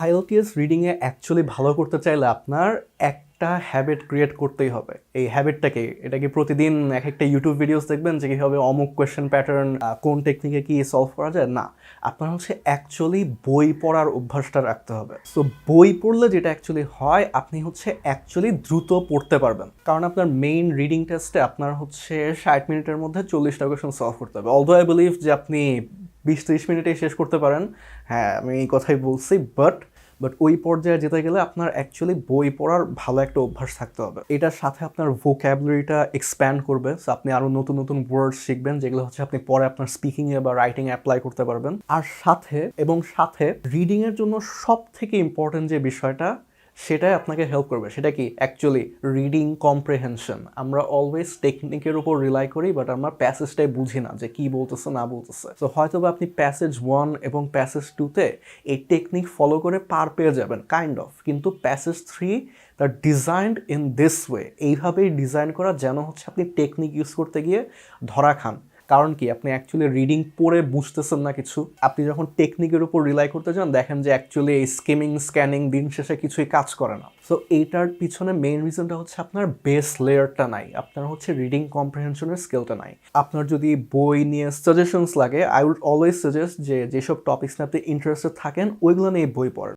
IELTS রিডিংয়ে actually ভালো করতে চাইলে আপনার একটা হ্যাবিট ক্রিয়েট করতেই হবে। এই হ্যাবিটটাকে এটা কি প্রতিদিন এক একটা ইউটিউব ভিডিওস দেখবেন যে কীভাবে অমুক কোয়েশ্চেন প্যাটার্ন কোন টেকনিকে কি সলভ করা যায়, না। আপনার হচ্ছে অ্যাকচুয়ালি বই পড়ার অভ্যাসটা রাখতে হবে। সো বই পড়লে যেটা অ্যাকচুয়ালি হয়, আপনি হচ্ছে অ্যাকচুয়ালি দ্রুত পড়তে পারবেন, কারণ আপনার মেইন রিডিং টেস্টে আপনার হচ্ছে 60 মিনিটের মধ্যে 40টা কোয়েশ্চেন সলভ করতে হবে। অলদো আই বিলিভ যে আপনি 20-30 মিনিটেই শেষ করতে পারেন। হ্যাঁ, আমি এই কথাই বলছি, বাট ওই পর্যায়ে যেতে গেলে আপনার অ্যাকচুয়ালি বই পড়ার ভালো একটা অভ্যাস থাকতে হবে। এটার সাথে আপনার ভোক্যাবুলারিটা এক্সপ্যান্ড করবে, সো আপনি আরও নতুন নতুন ওয়ার্ড শিখবেন, যেগুলো হচ্ছে আপনি পরে আপনার স্পিকিংয়ে বা রাইটিংয়ে অ্যাপ্লাই করতে পারবেন। আর সাথে রিডিংয়ের জন্য সব থেকে ইম্পর্টেন্ট যে বিষয়টা, সেটাই আপনাকে হেল্প করবে। সেটা কি? Actually reading comprehension. আমরা অলওয়েজ টেকনিকের উপর রিলাই করি, বাট আমরা প্যাসেজটাই বুঝি না যে কি বলতেছে না বলতেছে। তো হয়তো বা আপনি প্যাসেজ 1 এবং প্যাসেজ 2তে এই টেকনিক ফলো করে পার পেয়ে যাবেন কাইন্ড অফ, কিন্তু passage 3 the designed in this way, এইভাবেই ডিজাইন করা যেন হচ্ছে আপনি টেকনিক ইউজ করতে গিয়ে ধরা খান। কারণ কি, আপনি অ্যাকচুয়ালি রিডিং পড়ে বুঝতেছেন না কিছু। আপনি যখন টেকনিকের উপর রিলাই করতে যান, দেখেন যে অ্যাকচুয়ালি এই স্কিমিং স্ক্যানিং দিন শেষে কিছুই কাজ করে না। সো এইটার পিছনে মেইন রিজনটা হচ্ছে আপনার বেস লেয়ারটা নাই, আপনার হচ্ছে রিডিং কম্প্রিহেনশনের স্কিলটা নাই। আপনার যদি বই নিয়ে সাজেশনস লাগে, আই উড অলওয়েজ সাজেস্ট যে যেসব টপিক্স নিয়ে আপনি ইন্টারেস্টেড থাকেন ওইগুলো নিয়ে বই পড়েন।